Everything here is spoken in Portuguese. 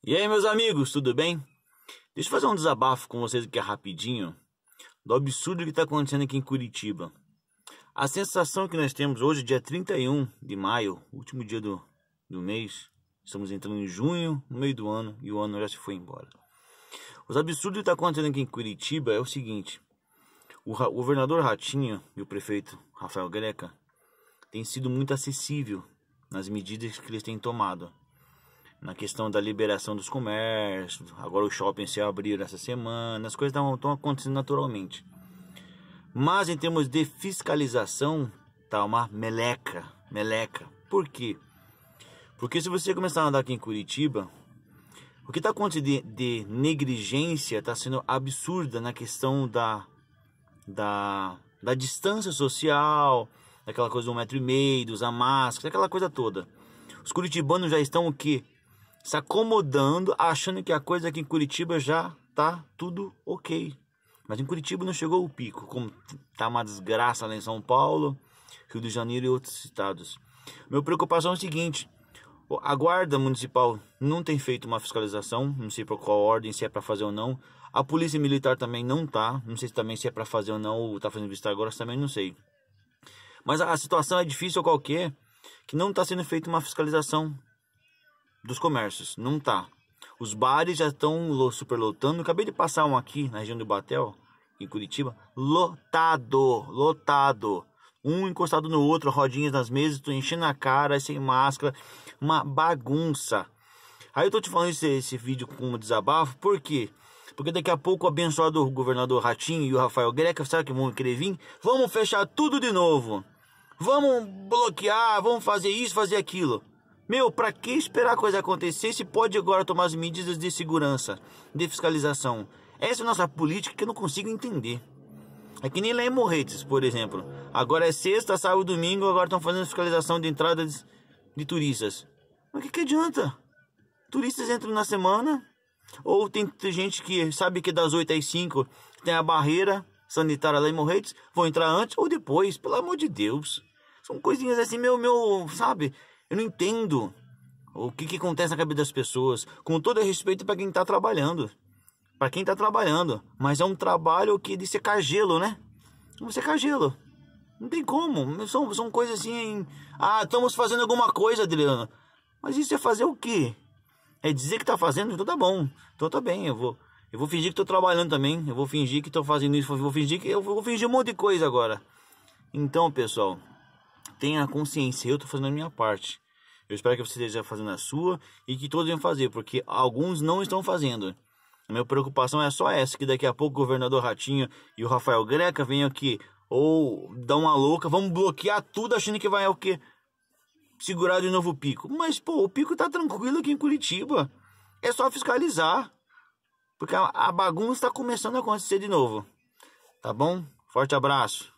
E aí, meus amigos, tudo bem? Deixa eu fazer um desabafo com vocês aqui rapidinho do absurdo que está acontecendo aqui em Curitiba. A sensação que nós temos hoje, dia 31 de maio, último dia do mês, estamos entrando em junho, no meio do ano, e o ano já se foi embora. Os absurdos que está acontecendo aqui em Curitiba é o seguinte: o governador Ratinho e o prefeito Rafael Greca têm sido muito acessível nas medidas que eles têm tomado. Na questão da liberação dos comércios, agora o shopping se abriu essa semana, as coisas estão acontecendo naturalmente. Mas em termos de fiscalização, tá uma meleca. Por quê? Porque se você começar a andar aqui em Curitiba, o que está acontecendo de negligência está sendo absurda na questão da distância social, daquela coisa do 1,5 m, de usar máscara, aquela coisa toda. Os curitibanos já estão o quê? Se acomodando, achando que a coisa aqui em Curitiba já tá tudo ok. Mas em Curitiba não chegou o pico, como tá uma desgraça lá em São Paulo, Rio de Janeiro e outros estados. Minha preocupação é o seguinte: a guarda municipal não tem feito uma fiscalização, não sei por qual ordem, se é para fazer ou não. A polícia militar também não tá, não sei também se é para fazer ou não, ou tá fazendo vista agora, também não sei. Mas a situação é difícil qualquer, que não está sendo feita uma fiscalização dos comércios, não tá. Os bares já estão superlotando. Acabei de passar um aqui na região do Batel, em Curitiba, lotado. Um encostado no outro, rodinhas nas mesas, tô enchendo a cara, sem máscara, uma bagunça. Aí eu tô te falando esse vídeo com um desabafo, por quê? Porque daqui a pouco o abençoado governador Ratinho e o Rafael Greca, sabe que vão querer vir? Vamos fechar tudo de novo. Vamos bloquear, vamos fazer isso, fazer aquilo. Meu, pra que esperar a coisa acontecer se pode agora tomar as medidas de segurança, de fiscalização? Essa é a nossa política que eu não consigo entender. É que nem lá em Morretes, por exemplo. Agora é sexta, sábado, domingo, agora estão fazendo fiscalização de entrada de turistas. Mas o que adianta? Turistas entram na semana, ou tem gente que sabe que das 8 às 5 tem a barreira sanitária lá em Morretes, vão entrar antes ou depois, pelo amor de Deus. São coisinhas assim, sabe? Eu não entendo o que acontece na cabeça das pessoas, com todo respeito para quem está trabalhando. Para quem está trabalhando, mas é um trabalho que de secar gelo, né? Vamos secar gelo. Não tem como, são coisas assim. Ah, estamos fazendo alguma coisa, Adriano. Mas isso é fazer o quê? É dizer que está fazendo? Então tá bom. Então tá bem, eu vou fingir que estou trabalhando também. Eu vou fingir que estou fazendo isso. Eu vou fingir um monte de coisa agora. Então, pessoal, tenha consciência. Eu estou fazendo a minha parte. Eu espero que você esteja fazendo a sua e que todos venham fazer, porque alguns não estão fazendo. A minha preocupação é só essa, que daqui a pouco o governador Ratinho e o Rafael Greca venham aqui, ou dar uma louca, vamos bloquear tudo achando que vai o quê? Segurar de novo o pico. Mas, pô, o pico tá tranquilo aqui em Curitiba. É só fiscalizar. Porque a bagunça tá começando a acontecer de novo. Tá bom? Forte abraço.